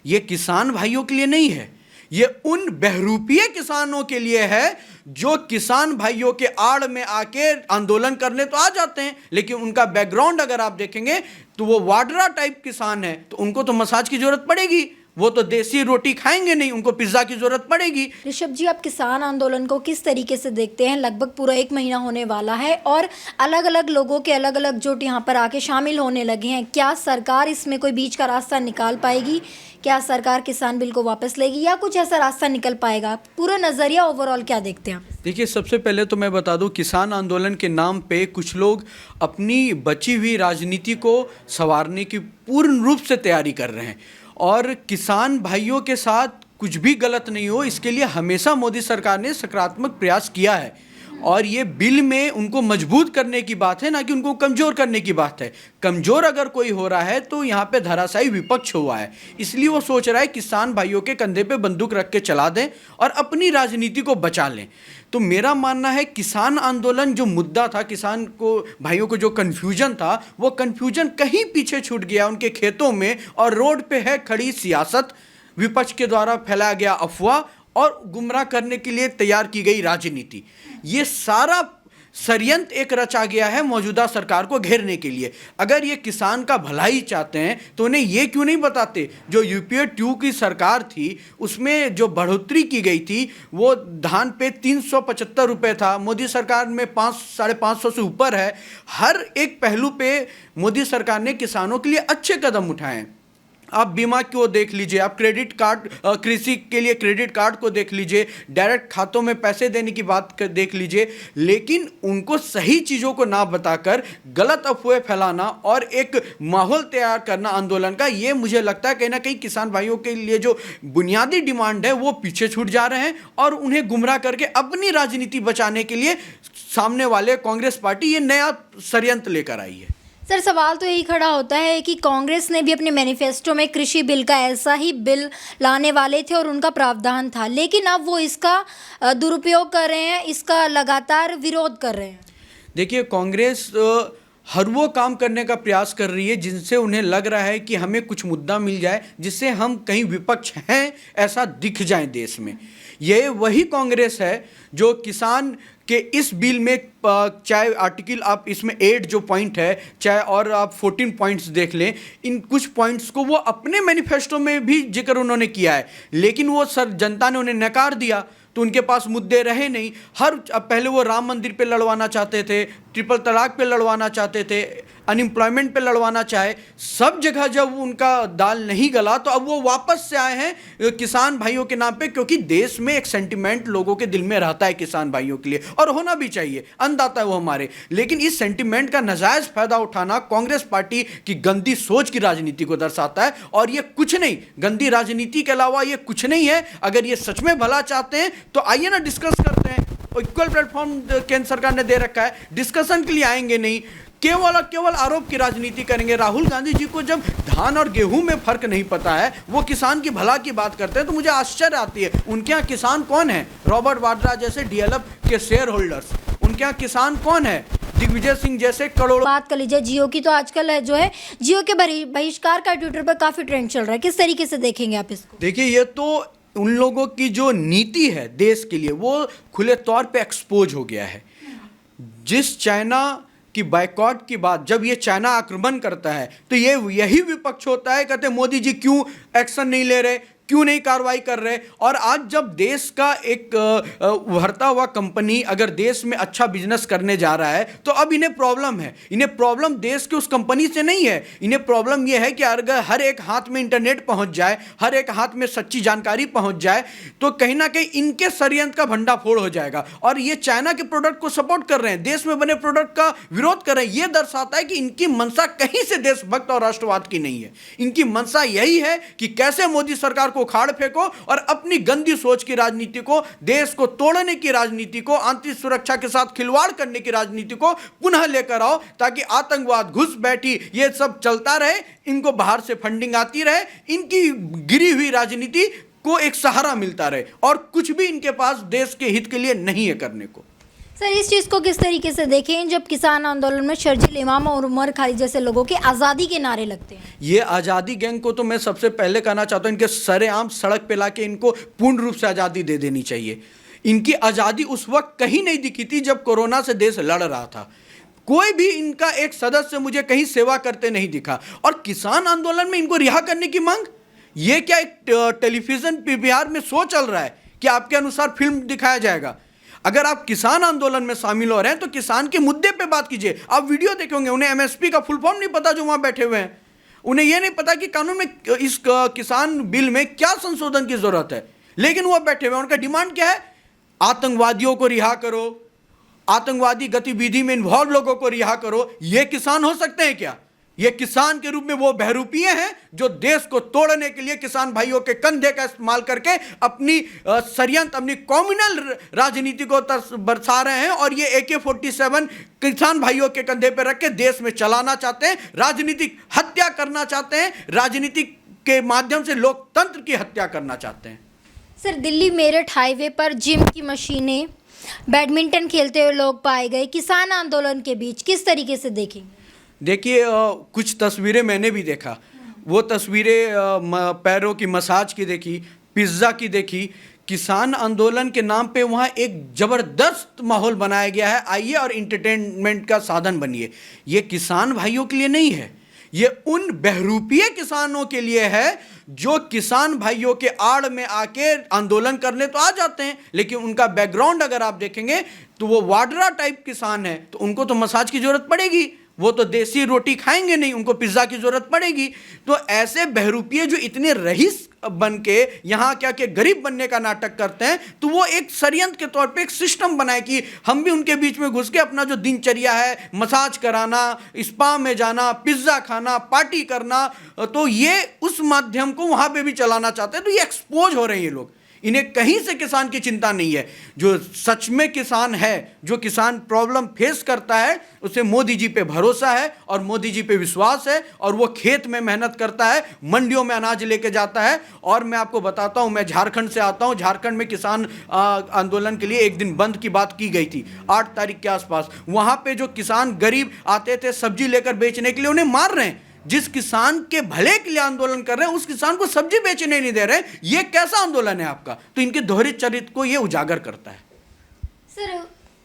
ये किसान भाइयों के लिए नहीं है, ये उन बहरूपीय किसानों के लिए है जो किसान भाइयों के आड़ में आके आंदोलन करने तो आ जाते हैं, लेकिन उनका बैकग्राउंड अगर आप देखेंगे तो वो वाड्रा टाइप किसान है, तो उनको तो मसाज की जरूरत पड़ेगी, वो तो देसी रोटी खाएंगे नहीं, उनको पिज्जा की जरूरत पड़ेगी। ऋषभ जी, आप किसान आंदोलन को किस तरीके से देखते हैं? लगभग पूरा 1 महीना होने वाला है और अलग अलग लोगों के अलग अलग जुट यहाँ पर आके शामिल होने लगे हैं। क्या सरकार इसमें कोई बीच का रास्ता निकाल पाएगी? क्या सरकार किसान बिल को वापस लेगी या कुछ ऐसा रास्ता निकल पाएगा? पूरा नजरिया ओवरऑल क्या देखते हैं आप? देखिए, सबसे पहले तो मैं बता दूं, किसान आंदोलन के नाम पे कुछ लोग अपनी बची हुई राजनीति को संवारने की पूर्ण रूप से तैयारी कर रहे हैं, और किसान भाइयों के साथ कुछ भी गलत नहीं हो इसके लिए हमेशा मोदी सरकार ने सकारात्मक प्रयास किया है, और ये बिल में उनको मजबूत करने की बात है, ना कि उनको कमज़ोर करने की बात है। कमज़ोर अगर कोई हो रहा है तो यहाँ पे धराशायी विपक्ष हुआ है, इसलिए वो सोच रहा है किसान भाइयों के कंधे पे बंदूक रख के चला दें और अपनी राजनीति को बचा लें। तो मेरा मानना है किसान आंदोलन जो मुद्दा था, किसान को भाइयों को जो कन्फ्यूजन था, वो कन्फ्यूजन कहीं पीछे छूट गया उनके खेतों में, और रोड पे है खड़ी सियासत, विपक्ष के द्वारा फैलाया गया अफवाह और गुमराह करने के लिए तैयार की गई राजनीति। ये सारा षड्यंत्र एक रचा गया है मौजूदा सरकार को घेरने के लिए। अगर ये किसान का भलाई चाहते हैं तो उन्हें ये क्यों नहीं बताते, जो यूपीए 2 की सरकार थी उसमें जो बढ़ोतरी की गई थी वो धान पे 375 रुपये था, मोदी सरकार में 500-550 से ऊपर है। हर एक पहलू पे मोदी सरकार ने किसानों के लिए अच्छे कदम उठाए हैं। आप बीमा को देख लीजिए, आप क्रेडिट कार्ड, कृषि के लिए क्रेडिट कार्ड को देख लीजिए, डायरेक्ट खातों में पैसे देने की बात देख लीजिए, लेकिन उनको सही चीज़ों को ना बताकर गलत अफवाहें फैलाना और एक माहौल तैयार करना आंदोलन का, ये मुझे लगता है कहीं ना कहीं किसान भाइयों के लिए जो बुनियादी डिमांड है वो पीछे छूट जा रहे हैं, और उन्हें गुमराह करके अपनी राजनीति बचाने के लिए सामने वाले कांग्रेस पार्टी ये नया षड्यंत्र लेकर आई है। सर, सवाल तो यही खड़ा होता है कि कांग्रेस ने भी अपने मैनिफेस्टो में कृषि बिल का ऐसा ही बिल लाने वाले थे और उनका प्रावधान था, लेकिन अब वो इसका दुरुपयोग कर रहे हैं, इसका लगातार विरोध कर रहे हैं। देखिए, कांग्रेस हर वो काम करने का प्रयास कर रही है जिनसे उन्हें लग रहा है कि हमें कुछ मुद्दा मिल जाए जिससे हम कहीं विपक्ष हैं ऐसा दिख जाए देश में। ये वही कांग्रेस है जो किसान के इस बिल में, चाहे आर्टिकल आप इसमें 8 जो पॉइंट है, चाहे और आप 14 पॉइंट्स देख लें, इन कुछ पॉइंट्स को वो अपने मैनिफेस्टो में भी जिक्र उन्होंने किया है, लेकिन वो जनता ने उन्हें नकार दिया, तो उनके पास मुद्दे रहे नहीं। पहले वो राम मंदिर पे लड़वाना चाहते थे, ट्रिपल तलाक पे लड़वाना चाहते थे, अनएम्प्लॉयमेंट पे लड़वाना चाहे, सब जगह जब उनका दाल नहीं गला तो अब वो वापस से आए हैं किसान भाइयों के नाम पे, क्योंकि देश में एक सेंटिमेंट लोगों के दिल में रहता है किसान भाइयों के लिए, और होना भी चाहिए, अन्नदाता है वो हमारे। लेकिन इस सेंटिमेंट का नाजायज फायदा उठाना कांग्रेस पार्टी की गंदी सोच की राजनीति को दर्शाता है, और ये कुछ नहीं, गंदी राजनीति के अलावा ये कुछ नहीं है। अगर ये सच में भला चाहते हैं तो आइए ना डिस्कस करते हैं, इक्वल प्लेटफॉर्म केंद्र सरकार ने दे रखा है, डिस्कशन के लिए आएंगे नहीं, केवल आरोप की राजनीति करेंगे। राहुल गांधी जी को जब धान और गेहूं में फर्क नहीं पता है, वो किसान की भला की बात करते हैं, तो मुझे आश्चर्य आती है। उनके यहाँ किसान कौन है? रॉबर्ट वाड्रा जैसे डीएलएफ के शेयर होल्डर्स, उनके यहाँ किसान कौन है? दिग्विजय सिंह जैसे करोड़ों। बात कर लीजिए जियो की, तो आजकल जो है जियो के बहिष्कार का ट्विटर पर काफी ट्रेंड चल रहा है, किस तरीके से देखेंगे आप इसको? देखिए, ये तो उन लोगों की जो नीति है देश के लिए वो खुले तौर पे एक्सपोज हो गया है। जिस चाइना की बायकॉट की बात, जब ये चाइना आक्रमण करता है तो ये यही विपक्ष होता है, कहते हैं मोदी जी क्यों एक्शन नहीं ले रहे, क्यों नहीं कार्रवाई कर रहे। और आज जब देश का एक उभरता हुआ कंपनी अगर देश में अच्छा बिजनेस करने जा रहा है तो अब इन्हें प्रॉब्लम है। इन्हें प्रॉब्लम देश के उस कंपनी से नहीं है, इन्हें प्रॉब्लम यह है कि अगर हर एक हाथ में इंटरनेट पहुंच जाए, हर एक हाथ में सच्ची जानकारी पहुंच जाए, तो कहीं ना कहीं इनके षड्यंत्र का भंडाफोड़ हो जाएगा। और ये चाइना के प्रोडक्ट को सपोर्ट कर रहे हैं, देश में बने प्रोडक्ट का विरोध कर रहे हैं। यह दर्शाता है कि इनकी मंशा कहीं से देशभक्त और राष्ट्रवाद की नहीं है। इनकी मंशा यही है कि कैसे मोदी सरकार को उखाड़ फेंको और अपनी गंदी सोच की राजनीति को, देश को तोड़ने की राजनीति को, आंतरिक सुरक्षा के साथ खिलवाड़ करने की राजनीति को पुनः लेकर आओ, ताकि आतंकवाद, घुसपैठी, ये सब चलता रहे, इनको बाहर से फंडिंग आती रहे, इनकी गिरी हुई राजनीति को एक सहारा मिलता रहे, और कुछ भी इनके पास देश के हित के लिए नहीं है करने को। सर इस चीज़ को किस तरीके से देखें जब किसान आंदोलन में शर्जील इमाम और उमर खालिद जैसे लोगों के आज़ादी के नारे लगते हैं? ये आज़ादी गैंग को तो मैं सबसे पहले कहना चाहता हूँ, इनके सरेआम सड़क पे लाके इनको पूर्ण रूप से आज़ादी दे देनी चाहिए। इनकी आज़ादी उस वक्त कहीं नहीं दिखी थी जब कोरोना से देश लड़ रहा था। कोई भी इनका एक सदस्य मुझे कहीं सेवा करते नहीं दिखा। और किसान आंदोलन में इनको रिहा करने की मांग, ये क्या एक टेलीविजन बिहार में शो चल रहा है कि आपके अनुसार फिल्म दिखाया जाएगा? अगर आप किसान आंदोलन में शामिल हो रहे हैं तो किसान के मुद्दे पे बात कीजिए। आप वीडियो देखेंगे, उन्हें एमएसपी का फुल फॉर्म नहीं पता जो वहां बैठे हुए हैं। उन्हें यह नहीं पता कि कानून में इस किसान बिल में क्या संशोधन की जरूरत है, लेकिन वह बैठे हुए हैं। उनका डिमांड क्या है? आतंकवादियों को रिहा करो, आतंकवादी गतिविधि में इन्वॉल्व लोगों को रिहा करो। ये किसान हो सकते हैं क्या? ये किसान के रूप में वो बहरूपिये हैं जो देश को तोड़ने के लिए किसान भाइयों के कंधे का इस्तेमाल करके अपनी षड्यंत्र, अपनी कम्युनल राजनीति को बरसा रहे हैं। और ये AK-47 किसान भाइयों के कंधे पर रख के देश में चलाना चाहते हैं, राजनीतिक हत्या करना चाहते हैं, राजनीतिक के माध्यम से लोकतंत्र की हत्या करना चाहते हैं। सर दिल्ली मेरठ हाईवे पर जिम की मशीनें, बैडमिंटन खेलते हुए लोग पाए गए किसान आंदोलन के बीच, किस तरीके से देखेंगे? देखिए, कुछ तस्वीरें मैंने भी देखा। वो तस्वीरें पैरों की मसाज की देखी, पिज्ज़ा की देखी। किसान आंदोलन के नाम पे वहाँ एक ज़बरदस्त माहौल बनाया गया है, आइए और इंटरटेनमेंट का साधन बनिए। ये किसान भाइयों के लिए नहीं है, ये उन बहरूपिये किसानों के लिए है जो किसान भाइयों के आड़ में आके आंदोलन करने तो आ जाते हैं, लेकिन उनका बैकग्राउंड अगर आप देखेंगे तो वो वाडरा टाइप किसान है। तो उनको तो मसाज की जरूरत पड़ेगी, वो तो देसी रोटी खाएंगे नहीं, उनको पिज्ज़ा की ज़रूरत पड़ेगी। तो ऐसे बहरूपिये जो इतने रईस बन के यहाँ क्या के गरीब बनने का नाटक करते हैं, तो वो एक षड्यंत्र के तौर पे एक सिस्टम बनाए कि हम भी उनके बीच में घुस के अपना जो दिनचर्या है, मसाज कराना, स्पा में जाना, पिज्ज़ा खाना, पार्टी करना, तो ये उस माध्यम को वहाँ पे भी चलाना चाहते हैं। तो ये एक्सपोज हो रहे हैं ये लोग। इन्हें कहीं से किसान की चिंता नहीं है। जो सच में किसान है, जो किसान प्रॉब्लम फेस करता है, उसे मोदी जी पे भरोसा है और मोदी जी पे विश्वास है, और वो खेत में मेहनत करता है, मंडियों में अनाज लेके जाता है। और मैं आपको बताता हूँ, मैं झारखंड से आता हूँ। झारखंड में किसान आंदोलन के लिए एक दिन बंद की बात की गई थी 8 तारीख के आसपास। वहाँ पे जो किसान गरीब आते थे सब्जी लेकर बेचने के लिए, उन्हें मार रहे हैं। जिस किसान के भले के लिए आंदोलन कर रहे हैं, उस किसान को सब्जी बेचने नहीं दे रहे हैं। ये कैसा आंदोलन है आपका? तो इनके दोहरे चरित्र को ये उजागर करता है।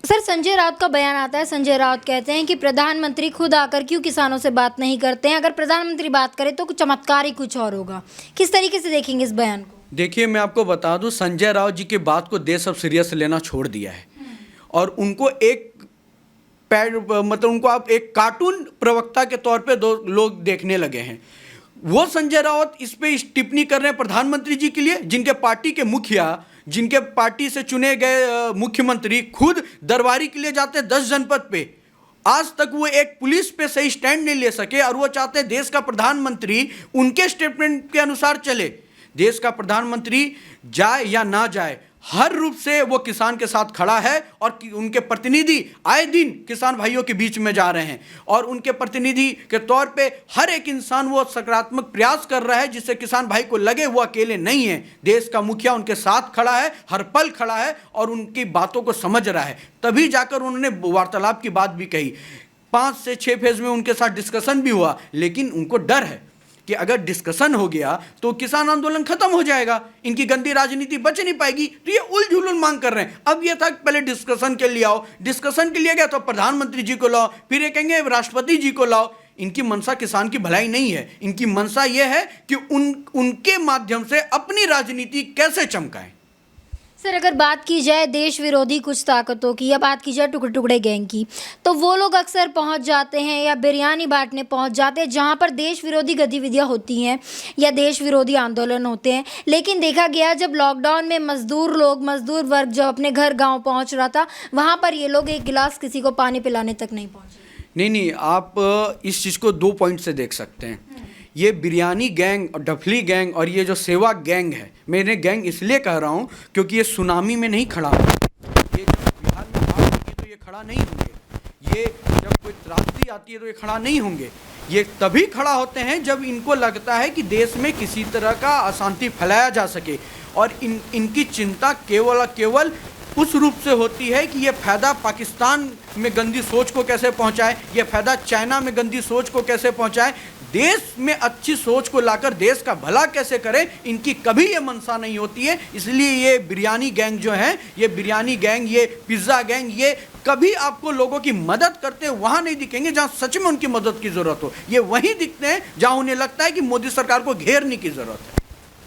सर संजय राउत का बयान आता है। संजय राउत कहते हैं कि प्रधानमंत्री खुद आकर क्यों किसानों से बात नहीं करते हैं? अगर प्रधानमंत्री बात करे तो कुछ चमत्कार ही कुछ और होगा। किस तरीके से देखेंगे इस बयान को? देखिए, मैं आपको बता दूं, संजय राउत जी की बात को देश अब सीरियस लेना छोड़ दिया है, और उनको एक मतलब उनको आप एक कार्टून प्रवक्ता के तौर पे दो लोग देखने लगे हैं। वो संजय राउत इस पे टिप्पणी कर रहे हैं प्रधानमंत्री जी के लिए, जिनके पार्टी के मुखिया, जिनके पार्टी से चुने गए मुख्यमंत्री खुद दरबारी के लिए जाते हैं 10 जनपद पे। आज तक वो एक पुलिस पे सही स्टैंड नहीं ले सके, और वो चाहते हैं देश का प्रधानमंत्री उनके स्टेटमेंट के अनुसार चले। देश का प्रधानमंत्री जाए या ना जाए, हर रूप से वो किसान के साथ खड़ा है, और उनके प्रतिनिधि आए दिन किसान भाइयों के बीच में जा रहे हैं, और उनके प्रतिनिधि के तौर पे हर एक इंसान वो सकारात्मक प्रयास कर रहा है जिससे किसान भाई को लगे वो अकेले नहीं है। देश का मुखिया उनके साथ खड़ा है, हर पल खड़ा है, और उनकी बातों को समझ रहा है। तभी जाकर उन्होंने वार्तालाप की बात भी कही। 5 से 6 फेज में उनके साथ डिस्कशन भी हुआ, लेकिन उनको डर है कि अगर डिस्कशन हो गया तो किसान आंदोलन खत्म हो जाएगा, इनकी गंदी राजनीति बच नहीं पाएगी। तो ये उलझुल मांग कर रहे हैं। अब ये था कि पहले डिस्कशन के लिए आओ, डिस्कशन के लिए गया तो प्रधानमंत्री जी को लाओ, फिर ये कहेंगे राष्ट्रपति जी को लाओ। इनकी मंशा किसान की भलाई नहीं है, इनकी मंशा ये है कि उनके माध्यम से अपनी राजनीति कैसे चमकाएं। सर अगर बात की जाए देश विरोधी कुछ ताकतों की, या बात की जाए टुकड़े टुकड़े गैंग की, तो वो लोग अक्सर पहुंच जाते हैं या बिरयानी बांटने पहुंच जाते हैं जहां पर देश विरोधी गतिविधियां होती हैं या देश विरोधी आंदोलन होते हैं। लेकिन देखा गया जब लॉकडाउन में मजदूर वर्ग जब अपने घर गाँव पहुँच रहा था, वहाँ पर ये लोग एक गिलास किसी को पानी पिलाने तक नहीं पहुँचे। नहीं, आप इस चीज़ को 2 पॉइंट से देख सकते हैं। ये बिरयानी गैंग और डफली गैंग और ये जो सेवा गैंग है, मैं इन्हें गैंग इसलिए कह रहा हूँ क्योंकि ये सुनामी में नहीं खड़ा होंगे। ये जब बिहार में आग लगी तो ये खड़ा नहीं होंगे। ये जब कोई त्रासदी आती है तो ये खड़ा नहीं होंगे। ये तभी खड़ा होते हैं जब इनको लगता है कि देश में किसी तरह का अशांति फैलाया जा सके, और इनकी चिंता केवल उस रूप से होती है कि ये फ़ायदा पाकिस्तान में गंदी सोच को कैसे पहुंचाए, ये फ़ायदा चाइना में गंदी सोच को कैसे पहुंचाए, देश में अच्छी सोच को लाकर देश का भला कैसे करें, इनकी कभी ये मंशा नहीं होती है। इसलिए ये बिरयानी गैंग जो है, ये बिरयानी गैंग, ये पिज़्ज़ा गैंग, ये कभी आपको लोगों की मदद करते वहाँ नहीं दिखेंगे जहाँ सच में उनकी मदद की ज़रूरत हो। ये वहीं दिखते हैं जहाँ उन्हें लगता है कि मोदी सरकार को घेरने की ज़रूरत है।